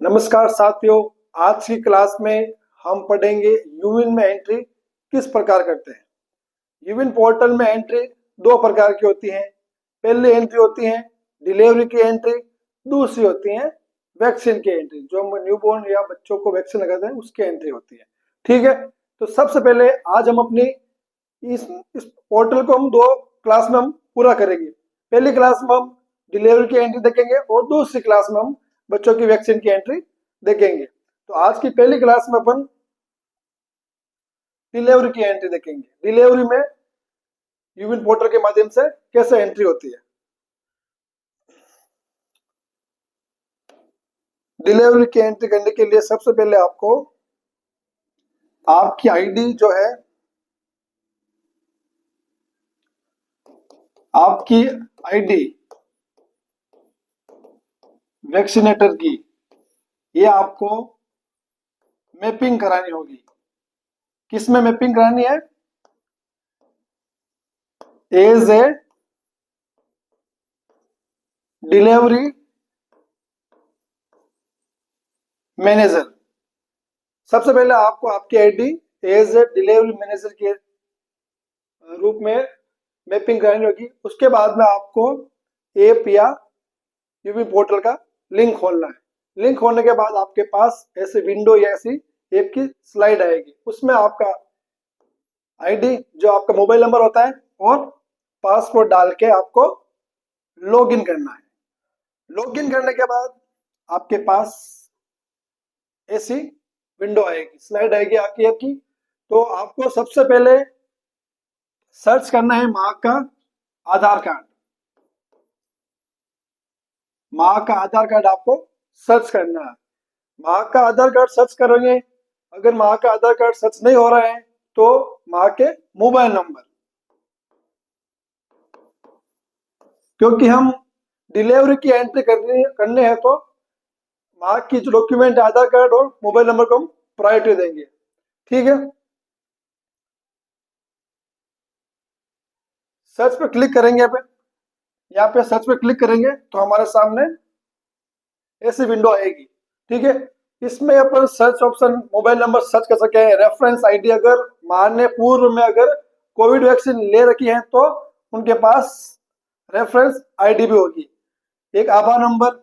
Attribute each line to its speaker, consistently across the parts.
Speaker 1: नमस्कार साथियों, आज की क्लास में हम पढ़ेंगे यूविन में एंट्री किस प्रकार करते हैं। यूविन पोर्टल में एंट्री दो प्रकार की होती है। पहली एंट्री होती है डिलीवरी की एंट्री, दूसरी होती है वैक्सीन की एंट्री, जो हम न्यूबॉर्न या बच्चों को वैक्सीन लगाते हैं उसकी एंट्री होती है। ठीक है, तो सबसे पहले आज हम अपनी इस पोर्टल को हम दो क्लास में हम पूरा करेंगे। पहली क्लास में हम डिलीवरी की एंट्री देखेंगे और दूसरी क्लास में हम बच्चों की वैक्सीन की एंट्री देखेंगे। तो आज की पहली क्लास में अपन डिलीवरी की एंट्री देखेंगे। डिलीवरी में यूविन पोर्टल के माध्यम से कैसे एंट्री होती है। डिलीवरी की एंट्री करने के लिए सबसे पहले आपको आपकी आईडी जो है, आपकी आईडी वैक्सीनेटर की, ये आपको मैपिंग करानी होगी। किसमें मैपिंग करानी है? As a delivery manager. सबसे पहले आपको आपकी ID as a delivery manager के रूप में मैपिंग करानी होगी। उसके बाद में आपको ऐप या यूवी पोर्टल का लिंक खोलना है। लिंक खोलने के बाद आपके पास ऐसे विंडो या ऐसी ऐप की स्लाइड आएगी। उसमें आपका आईडी, जो आपका मोबाइल नंबर होता है, और पासवर्ड डाल के आपको लॉगिन करना है। लॉगिन करने के बाद आपके पास ऐसी विंडो आएगी, स्लाइड आएगी आपकी ऐप की। तो आपको सबसे पहले सर्च करना है माँ का आधार कार्ड। माँ का आधार कार्ड आपको सर्च करना है। माँ का आधार कार्ड सर्च करेंगे, अगर माँ का आधार कार्ड सर्च नहीं हो रहा है तो माँ के मोबाइल नंबर, क्योंकि हम डिलीवरी की एंट्री करने हैं तो माँ की जो डॉक्यूमेंट आधार कार्ड और मोबाइल नंबर को हम प्रायोरिटी देंगे। ठीक है, सर्च पे क्लिक करेंगे। यहाँ पे सर्च पे क्लिक करेंगे तो हमारे सामने ऐसी विंडो आएगी। ठीक है, इसमें अपन search option mobile number search कर सके हैं। रेफरेंस आईडी, अगर मान ने पूर्व में अगर कोविड वैक्सीन ले रखी है तो उनके पास रेफरेंस आईडी भी होगी। एक Aadhaar number,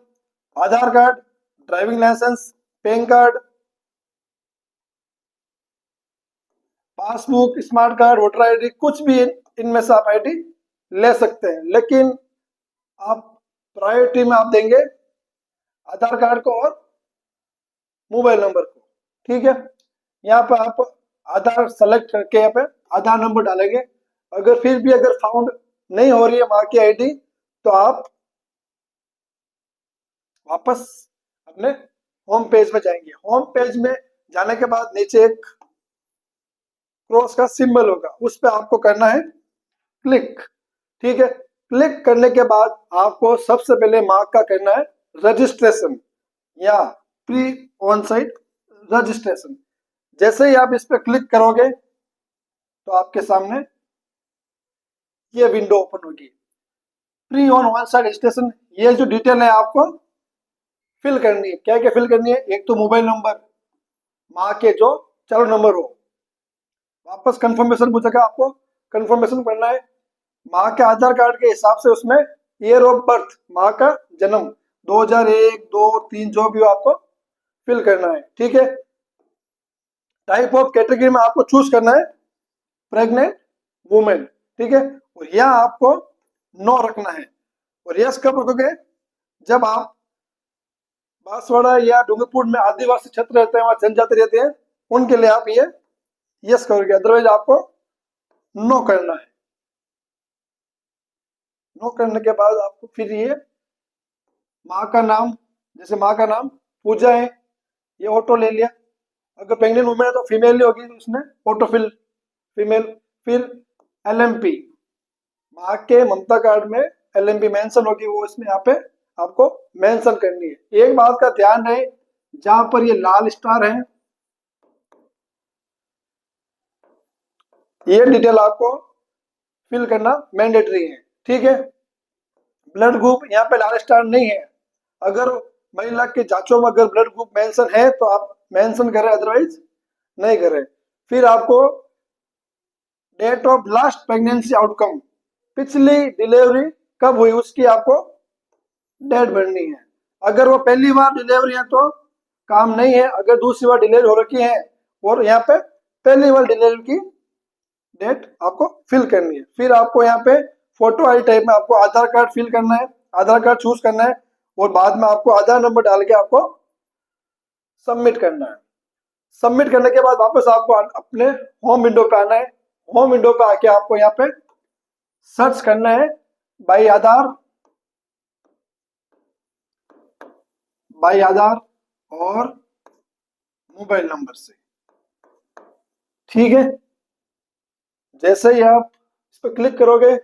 Speaker 1: Aadhaar card, driving licence, PAN card, passbook, smart card, voter ID, कुछ भी इनमें से आप आईडी ले सकते हैं। लेकिन आप प्रायोरिटी में आप देंगे आधार कार्ड को और मोबाइल नंबर को। ठीक है, यहाँ पे आप आधार सेलेक्ट करके यहाँ पे आधार नंबर डालेंगे। अगर फिर भी अगर फाउंड नहीं हो रही है माँ की आईडी तो आप वापस अपने होम पेज में जाएंगे। होम पेज में जाने के बाद नीचे एक क्रॉस का सिंबल होगा, उस पर आपको करना है क्लिक। ठीक है, क्लिक करने के बाद आपको सबसे पहले माँ का करना है रजिस्ट्रेशन या प्री ऑन साइट रजिस्ट्रेशन। जैसे ही आप इस पर क्लिक करोगे तो आपके सामने ये विंडो ओपन होगी। प्री ऑन साइट रजिस्ट्रेशन, ये जो डिटेल है आपको फिल करनी है। क्या क्या फिल करनी है? एक तो मोबाइल नंबर, माँ के जो चारों नंबर हो। वापस कंफर्मेशन पूछेगा, आपको कंफर्मेशन करना है माँ के आधार कार्ड के हिसाब से। उसमें ईयर ऑफ बर्थ, माँ का जन्म 2001, 2, 3 जो भी हो आपको फिल करना है। ठीक है, टाइप ऑफ कैटेगरी में आपको चूज करना है प्रेग्नेंट वुमेन। ठीक है, और यहाँ आपको नो रखना है। और यस कब रखोगे? जब आप बांसवाड़ा या डूंगरपुर में आदिवासी क्षेत्र रहते हैं, वहां जनजाति रहते हैं, उनके लिए आप ये यस करोगे। अदरवाइज आपको नो करना है। नो करने के बाद आपको फिर ये माँ का नाम, जैसे माँ का नाम पूजा है, ये ऑटो ले लिया। अगर प्रेग्नेंट वुमेन है तो फीमेल ही होगी, उसने ऑटो फिल फीमेल। फिर LMP, माँ के ममता कार्ड में LMP मेंशन होगी, वो इसमें यहाँ पे आपको मेंशन करनी है। एक बात का ध्यान रहे, जहां पर ये लाल स्टार है, ये डिटेल आपको फिल करना मैंडेटरी है। ठीक है, ब्लड ग्रुप यहाँ पे लाल स्टार नहीं है। अगर महिला की जांचों में अगर ब्लड ग्रुप मेंशन है तो आप मेंशन करें, अदरवाइज नहीं करें। फिर आपको date of last pregnancy outcome, पिछली डिलीवरी कब हुई उसकी आपको डेट भरनी है। अगर वो पहली बार डिलीवरी है तो काम नहीं है, अगर दूसरी बार डिलीवरी हो रखी है और यहाँ पे पहली बार डिलीवरी की डेट आपको फिल करनी है। फिर आपको यहाँ पे फोटो आई टाइप में आपको आधार कार्ड फिल करना है, आधार कार्ड चूज करना है और बाद में आपको आधार नंबर डाल के आपको सबमिट करना है। सबमिट करने के बाद वापस आपको अपने होम विंडो पे आना है। होम विंडो पे आके आपको यहाँ पे सर्च करना है बाई आधार और मोबाइल नंबर से, ठीक है। जैसे ही आप इस पर क्लिक करोगे,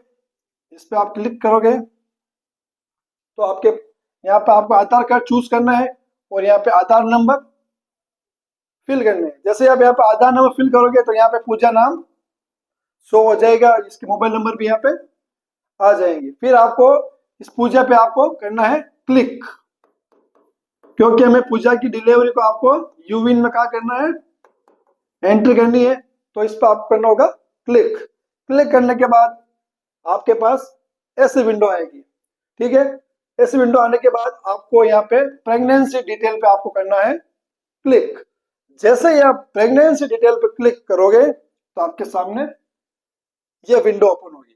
Speaker 1: तो आपके यहाँ पे आपको आधार कार्ड चूज करना है और यहाँ पे आधार नंबर फिल करने हैं। जैसे आप यहाँ पे आधार नंबर फिल करोगे तो यहाँ पे पूजा नाम शो हो जाएगा, इसके मोबाइल नंबर भी यहाँ पे आ जाएंगे। फिर आपको इस पूजा पे आपको करना है क्लिक, क्योंकि हमें पूजा की डिलीवरी को आपको यूविन में कहा करना है, एंट्री करनी है, तो इस पर आपको करना होगा क्लिक। क्लिक करने के बाद आपके पास ऐसी विंडो आएगी, ठीक है। ऐसी विंडो आने के बाद आपको यहाँ पे प्रेगनेंसी डिटेल पे आपको करना है क्लिक। जैसे ही आप प्रेगनेंसी डिटेल पे क्लिक करोगे तो आपके सामने ये विंडो ओपन होगी।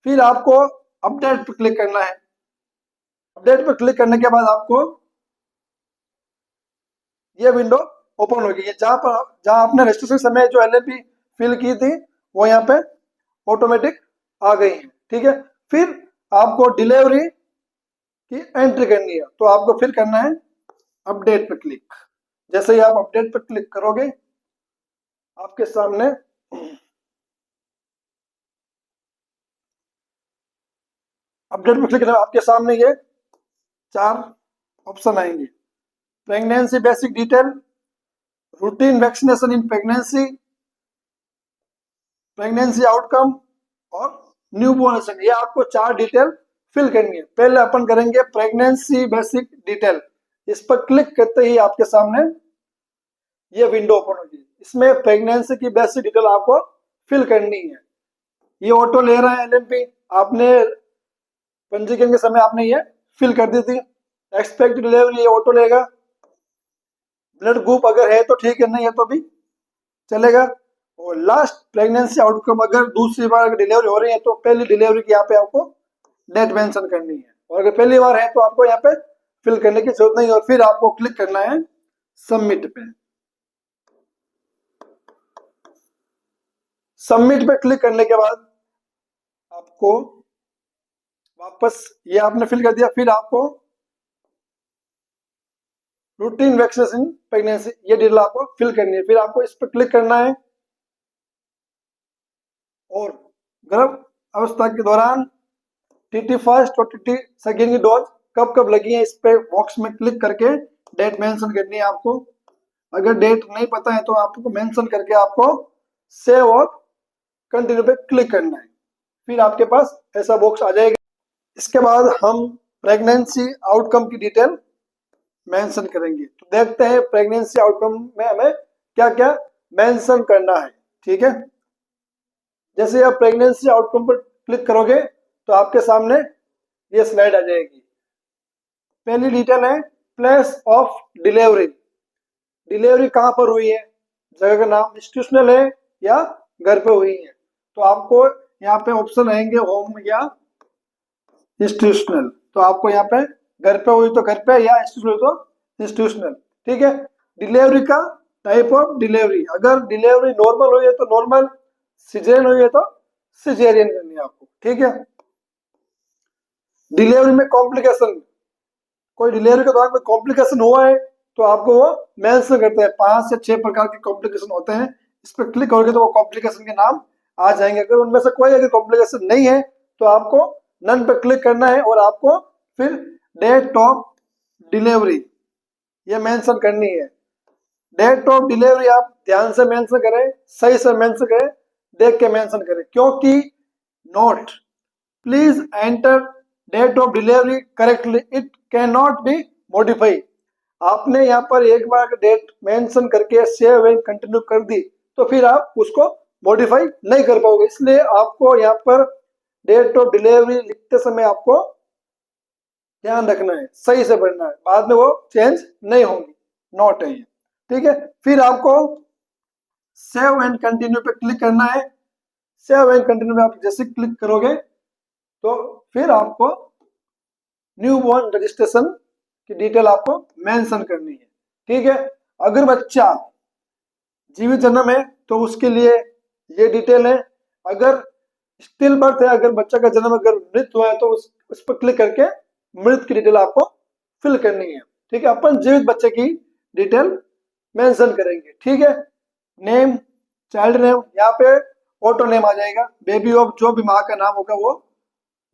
Speaker 1: फिर आपको अपडेट पे क्लिक करना है। अपडेट पे क्लिक करने के बाद आपको ये विंडो ओपन होगी। जहां आपने रजिस्ट्रेशन समय जो एलएपी फिल की थी वो यहाँ पे ऑटोमेटिक आ गई है, ठीक है। फिर आपको डिलीवरी की एंट्री करनी है, तो आपको फिर करना है अपडेट पे क्लिक। जैसे ही आप अपडेट पे क्लिक करोगे आपके सामने अपडेट पे क्लिक करने आपके सामने ये 4 ऑप्शन आएंगे। Pregnancy basic detail, routine vaccination in pregnancy, pregnancy outcome और न्यूबॉर्न। ये आपको 4 डिटेल फिल करनी है। पहले अपन करेंगे प्रेगनेंसी बेसिक डिटेल। इस पर क्लिक करते ही आपके सामने ये विंडो ओपन होगी। इसमें प्रेगनेंसी की बेसिक डिटेल आपको फिल करनी है। ये ऑटो ले रहा है एलएमपी, आपने पंजीकरण के समय आपने ये फिल कर दी थी। एक्सपेक्टेड डिलीवरी ये ऑटो लेगा। ब्लड ग्रुप अगर है तो ठीक है, नहीं है तो भी चलेगा। और लास्ट प्रेगनेंसी आउटकम, अगर दूसरी बार अगर डिलीवरी हो रही है तो पहली डिलीवरी की यहाँ पे आपको डेट मेंशन करनी है, और अगर पहली बार है तो आपको यहाँ पे फिल करने की जरूरत नहीं। और फिर आपको क्लिक करना है सबमिट पे। सबमिट पे क्लिक करने के बाद आपको वापस ये आपने फिल कर दिया। फिर आपको रूटीन वैक्सीनेशन प्रेगनेंसी ये डिटेल आपको फिल करनी है। फिर आपको इस पर क्लिक करना है और गर्भ अवस्था के दौरान टीटी फर्स्ट और टीटी सेकेंड की डोज कब कब लगी है, इस पे बॉक्स में क्लिक करके डेट मेंशन करनी है आपको। अगर डेट नहीं पता है तो आपको मेंशन करके आपको सेव और कंटिन्यू पे क्लिक करना है। फिर आपके पास ऐसा बॉक्स आ जाएगा। इसके बाद हम प्रेगनेंसी आउटकम की डिटेल मेंशन करेंगे। तो देखते हैं प्रेगनेंसी आउटकम में हमें क्या क्या मेंशन करना है, ठीक है। जैसे आप प्रेगनेंसी आउटकम पर क्लिक करोगे तो आपके सामने ये स्लाइड आ जाएगी। पहली डिटेल है प्लेस ऑफ डिलीवरी। डिलीवरी कहाँ पर हुई है, जगह का नाम, इंस्टीट्यूशनल है या घर पे हुई है। तो आपको यहाँ पे ऑप्शन आएंगे होम या इंस्टीट्यूशनल। तो आपको यहाँ पे घर पे हुई तो घर पे, या इंस्टीट्यूशनल तो इंस्टीट्यूशनल, ठीक है। डिलीवरी का टाइप ऑफ डिलीवरी, अगर डिलीवरी नॉर्मल हुई है तो नॉर्मल, सिजेरियन हुई है तो सिजेरियन करनी है आपको, ठीक है। डिलीवरी में कॉम्प्लिकेशन, कोई डिलीवरी के दौरान कोई कॉम्प्लिकेशन हुआ है तो आपको वो मेंशन करते हैं। 5 से 6 प्रकार के कॉम्प्लिकेशन होते हैं। इस पर क्लिक करोगे तो वो कॉम्प्लिकेशन के नाम आ जाएंगे। अगर उनमें से कोई अगर कॉम्प्लिकेशन नहीं है तो आपको नन पे क्लिक करना है और आपको फिर डेट ऑफ डिलीवरी ये मेंशन करनी है। डेट ऑफ डिलीवरी आप ध्यान से मेंशन करें, सही से मेंशन करें, देख के मेंशन करें, क्योंकि note please enter date of delivery correctly, it can not be modify, आपने यहाँ पर एक बार डेट मेंशन करके सेव एंड कंटिन्यू कर दी तो फिर आप उसको मॉडिफाई नहीं कर पाओगे। इसलिए आपको यहाँ पर डेट ऑफ डिलीवरी लिखते समय आपको ध्यान रखना है, सही से भरना है, बाद में वो चेंज नहीं होगी, नोट है ये, ठीक है। फिर आपको सेव एंड कंटिन्यू पे क्लिक करना है। सेव एंड कंटिन्यू में आप जैसे क्लिक करोगे तो फिर आपको न्यू बॉर्न रजिस्ट्रेशन की डिटेल आपको मेंशन करनी है, ठीक है। अगर बच्चा जीवित जन्म है तो उसके लिए ये डिटेल है, अगर स्टिल बर्थ है, अगर बच्चा का जन्म अगर मृत हुआ है तो उस पर क्लिक करके मृत की डिटेल आपको फिल करनी है, ठीक है। अपन जीवित बच्चे की डिटेल मेंशन करेंगे, ठीक है। नेम, चाइल्ड नेम, यहाँ पे ऑटो नेम आ जाएगा, बेबी ऑफ जो भी माँ का नाम होगा वो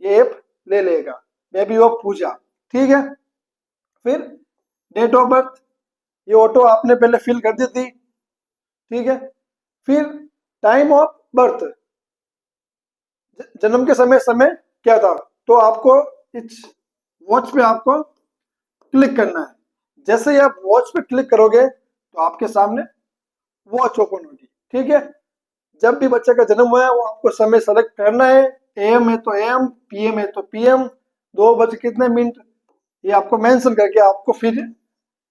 Speaker 1: ये ऐप ले लेगा, बेबी ऑफ पूजा, ठीक है। फिर डेट ऑफ बर्थ ये ऑटो आपने पहले फिल कर दी थी, ठीक है। फिर टाइम ऑफ बर्थ, जन्म के समय क्या था, तो आपको इस वॉच पे आपको क्लिक करना है। जैसे ही आप वॉच पे क्लिक करोगे तो आपके सामने वॉच ओपन होगी, ठीक है। जब भी बच्चे का जन्म हुआ है वो आपको समय सेलेक्ट करना है, एम है तो एम, पीएम है तो पीएम, 2 बज कितने मिनट ये आपको मेंशन करके आपको फिर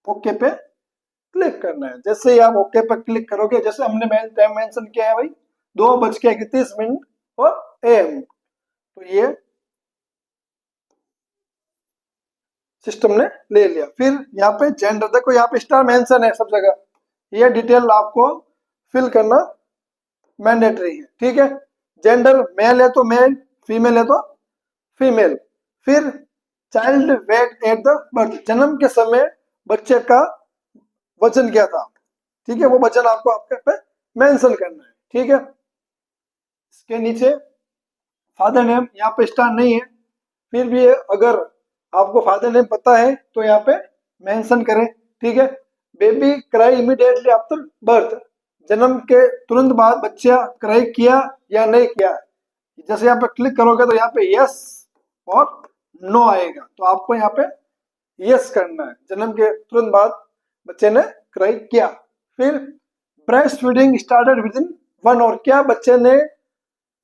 Speaker 1: ओके पे क्लिक करना है। जैसे ही आप ओके पे क्लिक करोगे, जैसे हमने टाइम मेंशन किया है भाई 2:31 और एम, तो ये सिस्टम ने ले लिया। फिर यहाँ पे जेंडर, देखो यहाँ पे स्टार मेंशन है सब जगह, ये डिटेल आपको फिल करना मैंडेटरी है, ठीक है। जेंडर मेल है तो मेल, फीमेल है तो फीमेल। फिर child weight at the birth, जन्म के समय बच्चे का वजन क्या था, ठीक है, वो वजन आपको आपके पे मेंशन करना है, ठीक है। इसके नीचे फादर नेम, यहाँ पे स्टार नहीं है, फिर भी अगर आपको फादर नेम पता है तो यहाँ पे मेंशन करें, ठीक है। Baby cry immediately after birth, जन्म के तुरंत बाद बच्चा क्राई किया या नहीं किया, जैसे यहाँ पे क्लिक करोगे तो यहाँ पे यस और नो आएगा, तो आपको यहाँ पे यस करना है, जन्म के तुरंत बाद बच्चे ने क्राई किया। फिर breast feeding started with in 1 hour, क्या बच्चे ने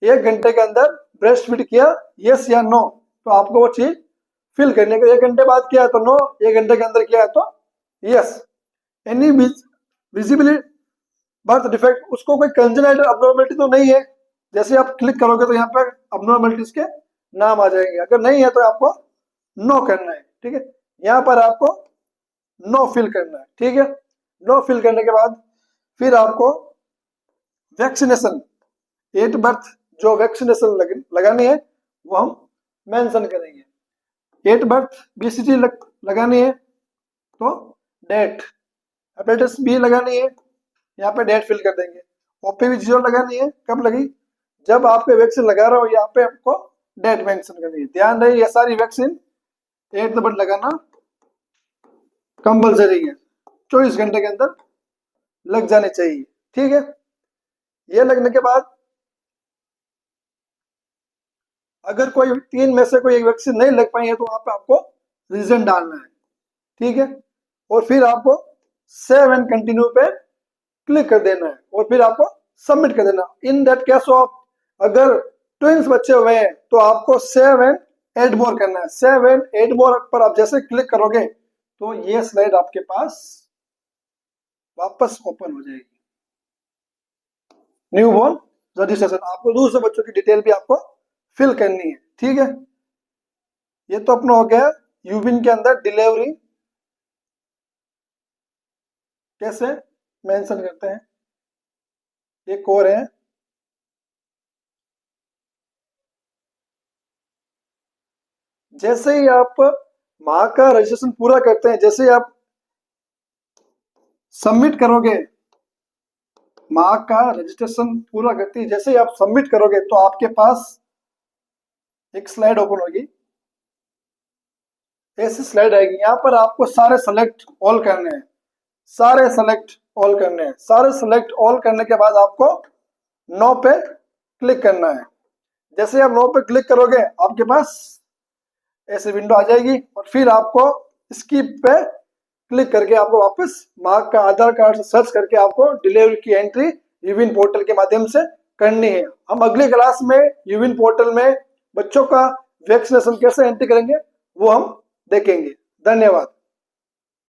Speaker 1: 1 घंटे के अंदर ब्रेस्ट फीड किया, यस या नो, तो आपको वो चीज फिल करने का। 1 घंटे बाद किया तो नो, 1 घंटे के अंदर किया तो yes. Any visibility birth defect, उसको कोई कंजेनाइटल अबनॉर्मलिटी तो नहीं है, जैसे आप क्लिक करोगे तो यहाँ पर अबनॉर्मलिटीज के नाम आ जाएंगे, अगर नहीं है तो आपको नो करना है, ठीक है। यहाँ पर आपको नो फिल करना है, ठीक है। नो फिल करने के बाद फिर आपको वैक्सीनेशन, एट बर्थ जो वैक्सीनेशन लगानी है वो हम मेंशन करेंगे। एट बर्थ बीसीजी लगानी है तो डेट, हेपेटाइटिस बी लगानी है, यहाँ पे डेट फिल कर देंगे। ओपीवी 0 लगानी है, कब लगी, जब आपके वैक्सीन लगा रहा हो, यहाँ पे आपको डेट मेंशन करनी है। ध्यान रहे ये सारी वैक्सीन 8 नंबर लगाना कंपल्सरी है, 24 घंटे के अंदर लग जाने चाहिए, ठीक है। ये लगने के बाद अगर कोई 3 में से कोई एक वैक्सीन नहीं लग पाई है तो वहां पे आपको रीजन डालना है, ठीक है। और फिर आपको सेव एंड कंटिन्यू पे क्लिक कर देना है और फिर आपको सबमिट कर देना। इन दैट केस ऑफ अगर ट्विंस बच्चे हुए हैं तो आपको सेव एंड एड मोर करना है। सेव एंड एड मोर पर आप जैसे क्लिक करोगे तो ये स्लाइड आपके पास वापस ओपन हो जाएगी, न्यू बॉर्न रजिस्ट्रेशन। आपको दूसरे बच्चों की डिटेल भी आपको फिल करनी है, ठीक है। ये तो अपना हो गया यूबिन के अंदर डिलीवरी कैसे मेंशन करते हैं। एक और है, जैसे ही आप माँ का रजिस्ट्रेशन पूरा करते हैं, जैसे ही आप सबमिट करोगे, माँ का रजिस्ट्रेशन पूरा करती है, जैसे ही आप सबमिट करोगे तो आपके पास एक स्लाइड ओपन होगी, ऐसी स्लाइड आएगी। यहाँ पर आपको सारे सेलेक्ट ऑल करने हैं, सारे सेलेक्ट ऑल करने हैं। सारे सेलेक्ट ऑल करने के बाद आपको नो पे क्लिक करना है। जैसे आप नो पे क्लिक करोगे आपके पास ऐसे विंडो आ जाएगी और फिर आपको स्किप पे क्लिक करके आपको वापस मार्क का आधार कार्ड से सर्च करके आपको डिलीवरी की एंट्री यूविन पोर्टल के माध्यम से करनी है। हम अगली क्लास में यूविन पोर्टल में बच्चों का वैक्सीनेशन कैसे एंट्री करेंगे वो हम देखेंगे। धन्यवाद।